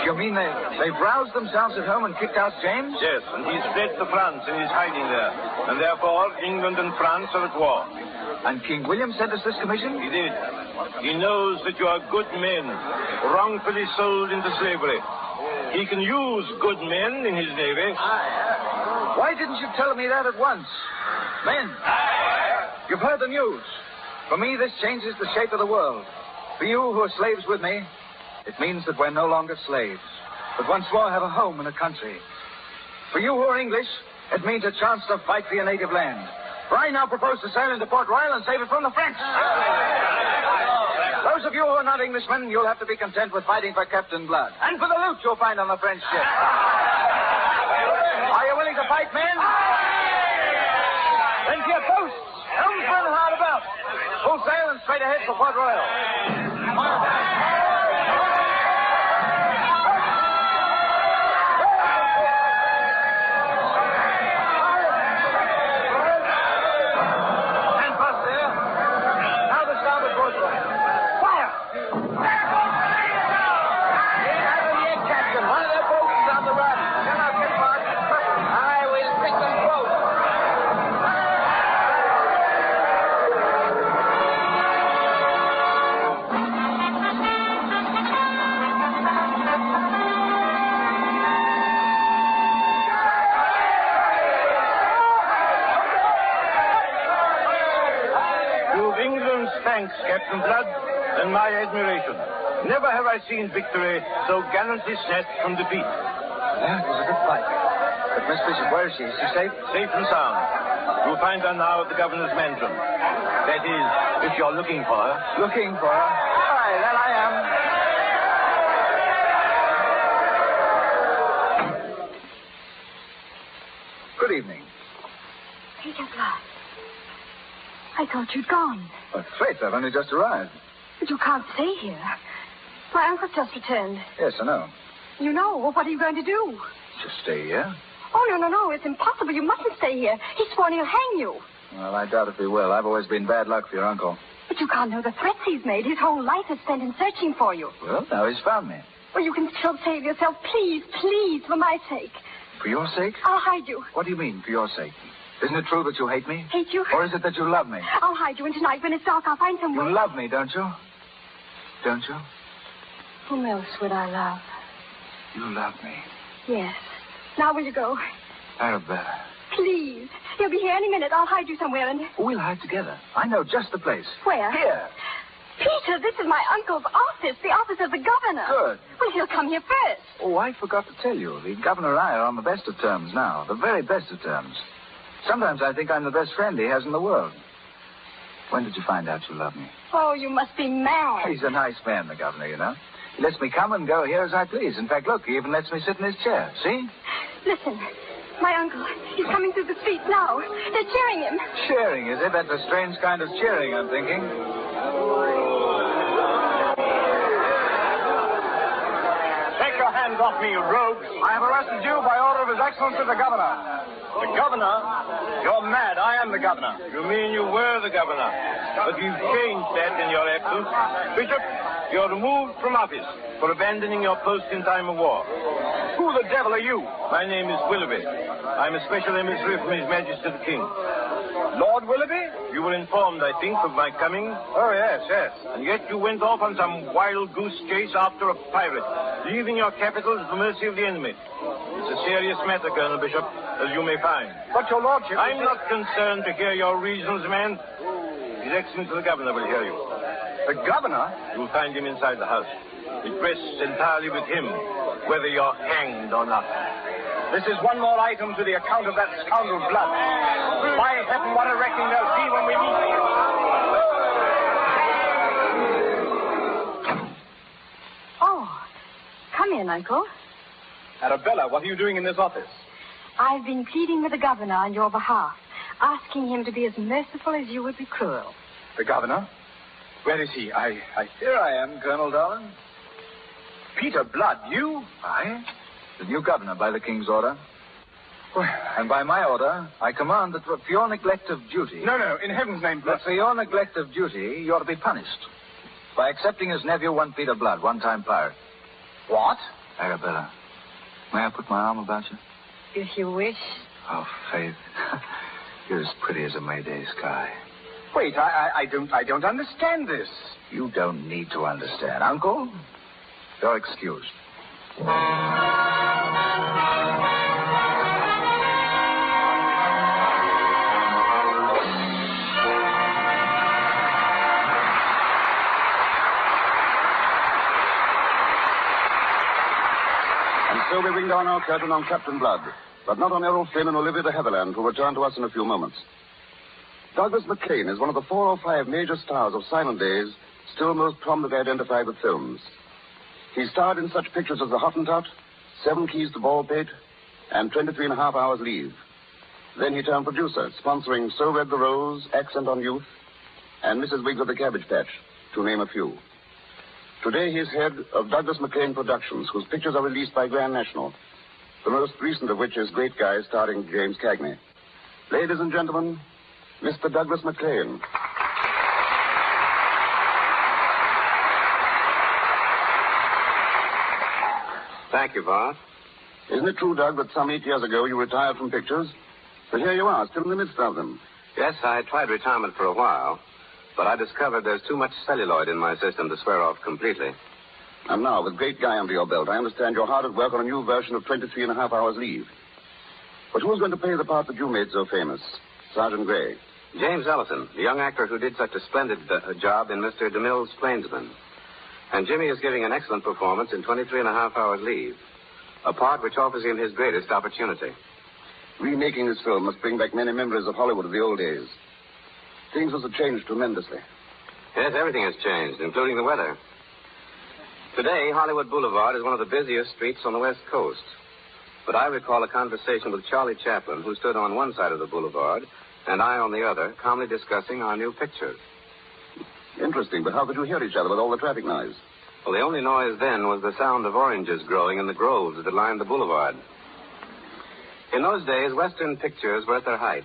You mean they've roused themselves at home and kicked out James? Yes, and he's fled to France and is hiding there. And therefore, England and France are at war. And King William sent us this commission? He did. He knows that you are good men, wrongfully sold into slavery. He can use good men in his navy. Why didn't you tell me that at once? Men, you've heard the news. For me, this changes the shape of the world. For you who are slaves with me, it means that we're no longer slaves, but once more have a home and a country. For you who are English, it means a chance to fight for your native land. For I now propose to sail into Port Royal and save it from the French. Those of you who are not Englishmen, you'll have to be content with fighting for Captain Blood. And for the loot you'll find on the French ship. Are you willing to fight, men? Then to your posts. Helmsman, hard about. Full sail and straight ahead for Port Royal. Thanks, Captain Blood, and my admiration. Never have I seen victory so gallantly snatched from defeat. Yeah, it was a good fight. But Miss Bishop, where is she? Is she safe? Safe and sound. You'll find her now at the governor's mansion. That is, if you're looking for her. Looking for her? Aye, that I am. Good evening. Peter Blood. I thought you'd gone. But faith, I've only just arrived. But you can't stay here. My uncle's just returned. Yes, I know. You know. Well, what are you going to do? Just stay here? Oh, no. It's impossible. You mustn't stay here. He's sworn he'll hang you. Well, I doubt if he will. I've always been bad luck for your uncle. But you can't know the threats he's made. His whole life is spent in searching for you. Well, now he's found me. Well, you can still save yourself. Please, please, for my sake. For your sake? I'll hide you. What do you mean, for your sake? Isn't it true that you hate me? Hate you? Or is it that you love me? I'll hide you, and tonight, when it's dark, I'll find some way. You love me, don't you? Don't you? Whom else would I love? You love me. Yes. Now will you go? Arabella. Please. He'll be here any minute. I'll hide you somewhere and... We'll hide together. I know just the place. Where? Here. Peter, this is my uncle's office, the office of the governor. Good. Well, he'll come here first. Oh, I forgot to tell you. The governor and I are on the best of terms now. The very best of terms. Sometimes I think I'm the best friend he has in the world. When did you find out you love me? Oh, you must be mad. He's a nice man, the governor, you know. He lets me come and go here as I please. In fact, look, he even lets me sit in his chair. See? Listen, my uncle, he's coming through the streets now. They're cheering him. Cheering, is it? That's a strange kind of cheering, I'm thinking. Take your hands off me, you rogues. I have arrested you by order of His Excellency the Governor. The Governor? You're mad. I am the Governor. You mean you were the governor? But you've changed that in your absence. Bishop, you're removed from office for abandoning your post in time of war. Who the devil are you? My name is Willoughby. I'm a special emissary from His Majesty the King. Lord Willoughby? You were informed, I think, of my coming. Oh, yes. And yet you went off on some wild goose chase after a pirate, leaving your capital at the mercy of the enemy. It's a serious matter, Colonel Bishop, as you may find. But your lordship... I'm not concerned to hear your reasons, man. His Excellency the Governor will hear you. The Governor? You'll find him inside the house. It rests entirely with him, whether you're hanged or not. This is one more item to the account of that scoundrel Blood. By heaven, what a reckoning there'll be when we meet. Oh, come in, Uncle. Arabella, what are you doing in this office? I've been pleading with the governor on your behalf, asking him to be as merciful as you would be cruel. The governor? Where is he? Here I am, Colonel Dolan. Peter Blood, you? I? The new governor by the king's order. And by my order, I command that for your neglect of duty... No, in heaven's name, That for your neglect of duty, you ought to be punished by accepting as nephew one Peter Blood, one-time pirate. What? Arabella, may I put my arm about you? If you wish. Oh, Faith, you're as pretty as a May Day sky. Wait, I don't understand this. You don't need to understand. Uncle, you're excused. So we ring down our curtain on Captain Blood, but not on Errol Flynn and Olivia de Heatherland, who return to us in a few moments. Douglas MacLean is one of the 4 or 5 major stars of silent days, still most prominently identified with films. He starred in such pictures as The Hottentot, 7 Keys to Baldpate, and 23 and a Half Hours Leave. Then he turned producer, sponsoring So Red the Rose, Accent on Youth, and Mrs. Wiggs of the Cabbage Patch, to name a few. Today, he is head of Douglas MacLean Productions, whose pictures are released by Grand National, the most recent of which is Great Guy, starring James Cagney. Ladies and gentlemen, Mr. Douglas MacLean. Thank you, Bart. Isn't it true, Doug, that some 8 years ago you retired from pictures? But here you are, still in the midst of them. Yes, I tried retirement for a while, but I discovered there's too much celluloid in my system to swear off completely. And now, with Great Guy under your belt, I understand you're hard at work on a new version of 23 and a Half Hours Leave. But who's going to play the part that you made so famous? Sergeant Gray. James Ellison, the young actor who did such a splendid job in Mr. DeMille's Plainsman. And Jimmy is giving an excellent performance in 23 and a Half Hours Leave, a part which offers him his greatest opportunity. Remaking this film must bring back many memories of Hollywood of the old days. Things must have changed tremendously. Yes, everything has changed, including the weather. Today, Hollywood Boulevard is one of the busiest streets on the West Coast. But I recall a conversation with Charlie Chaplin, who stood on one side of the boulevard, and I on the other, calmly discussing our new picture. Interesting, but how could you hear each other with all the traffic noise? Well, the only noise then was the sound of oranges growing in the groves that lined the boulevard. In those days, Western pictures were at their height,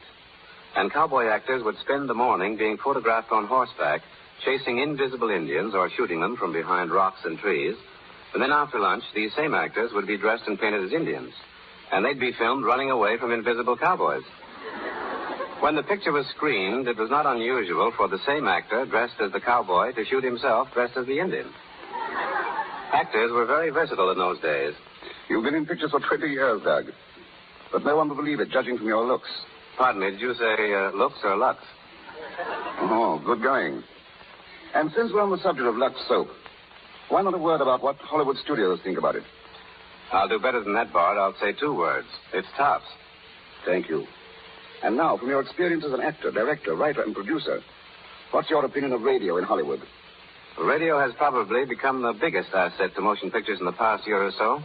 and cowboy actors would spend the morning being photographed on horseback chasing invisible Indians or shooting them from behind rocks and trees. And then after lunch, these same actors would be dressed and painted as Indians. And they'd be filmed running away from invisible cowboys. When the picture was screened, it was not unusual for the same actor dressed as the cowboy to shoot himself dressed as the Indian. Actors were very versatile in those days. You've been in pictures for 20 years, Doug. But no one will believe it, judging from your looks. Pardon me, did you say looks or lux? Oh, good going. And since we're on the subject of Lux soap, why not a word about what Hollywood studios think about it? I'll do better than that, Bart. I'll say 2 words. It's tops. Thank you. And now, from your experience as an actor, director, writer, and producer, what's your opinion of radio in Hollywood? Radio has probably become the biggest asset to motion pictures in the past year or so.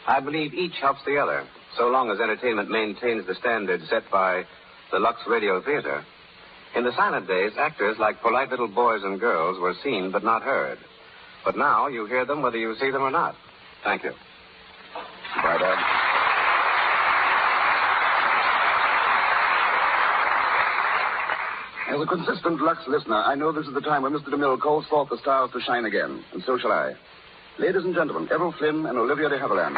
I believe each helps the other, so long as entertainment maintains the standards set by the Lux Radio Theater. In the silent days, actors like polite little boys and girls were seen but not heard. But now you hear them whether you see them or not. Thank you. Bye, Dad. As a consistent Lux listener, I know this is the time when Mr. DeMille calls forth the stars to shine again, and so shall I. Ladies and gentlemen, Errol Flynn and Olivia de Havilland.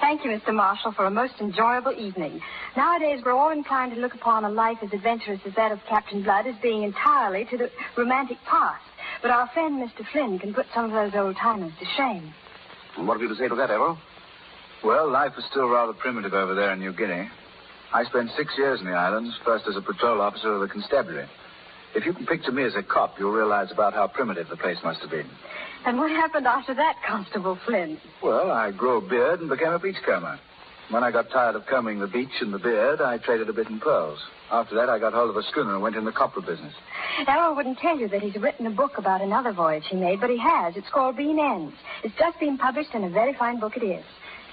Thank you, Mr. Marshall, for a most enjoyable evening. Nowadays, we're all inclined to look upon a life as adventurous as that of Captain Blood as being entirely to the romantic past. But our friend, Mr. Flynn, can put some of those old-timers to shame. And what have you to say to that, Errol? Well, life is still rather primitive over there in New Guinea. I spent 6 years in the islands, first as a patrol officer of the constabulary. If you can picture me as a cop, you'll realize about how primitive the place must have been. And what happened after that, Constable Flynn? Well, I grew a beard and became a beachcomber. When I got tired of combing the beach and the beard, I traded a bit in pearls. After that, I got hold of a schooner and went in the copra business. Errol wouldn't tell you that he's written a book about another voyage he made, but he has. It's called Bean Ends. It's just been published, and a very fine book it is.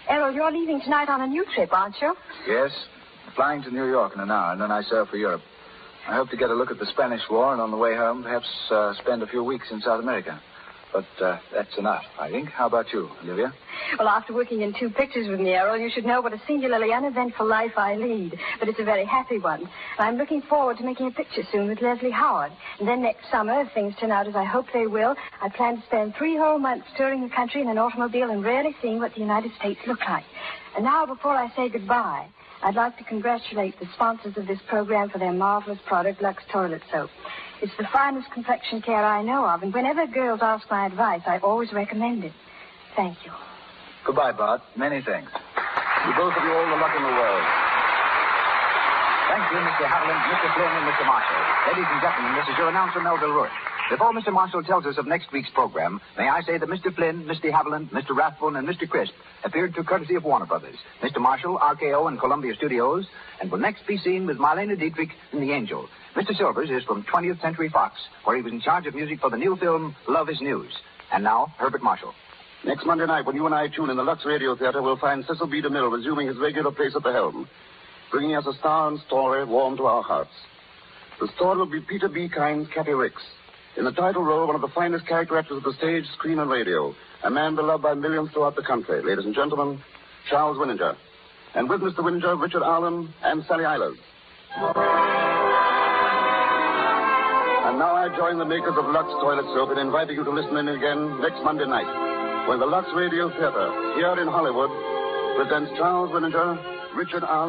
Errol, you're leaving tonight on a new trip, aren't you? Yes. Flying to New York in an hour, and then I sail for Europe. I hope to get a look at the Spanish War, and on the way home, perhaps spend a few weeks in South America. But that's enough, I think. How about you, Olivia? Well, after working in 2 pictures with me, Errol, you should know what a singularly uneventful life I lead. But it's a very happy one. And I'm looking forward to making a picture soon with Leslie Howard. And then next summer, if things turn out as I hope they will, I plan to spend 3 whole months touring the country in an automobile and really seeing what the United States look like. And now, before I say goodbye, I'd like to congratulate the sponsors of this program for their marvelous product, Lux Toilet Soap. It's the finest complexion care I know of, and whenever girls ask my advice, I always recommend it. Thank you. Goodbye, Bart. Many thanks. To both of you, all the luck in the world. Thank you, Mr. Haviland, Mr. Flynn, and Mr. Marshall. Ladies and gentlemen, this is your announcer, Melville Ruick. Before Mr. Marshall tells us of next week's program, may I say that Mr. Flynn, Mr. Haviland, Mr. Rathbone, and Mr. Crisp appeared through courtesy of Warner Brothers, Mr. Marshall, RKO, and Columbia Studios, and will next be seen with Marlene Dietrich in The Angel. Mr. Silvers is from 20th Century Fox, where he was in charge of music for the new film Love is News. And now, Herbert Marshall. Next Monday night, when you and I tune in the Lux Radio Theater, we'll find Cecil B. DeMille resuming his regular place at the helm, bringing us a star and story warm to our hearts. The story will be Peter B. Kine's Kathy Ricks. In the title role, one of the finest character actors of the stage, screen, and radio. A man beloved by millions throughout the country. Ladies and gentlemen, Charles Winninger. And with Mr. Winninger, Richard Allen and Sally Eilers. And now I join the makers of Lux Toilet Soap in inviting you to listen in again next Monday night, when the Lux Radio Theater, here in Hollywood, presents Charles Winninger, Richard Allen.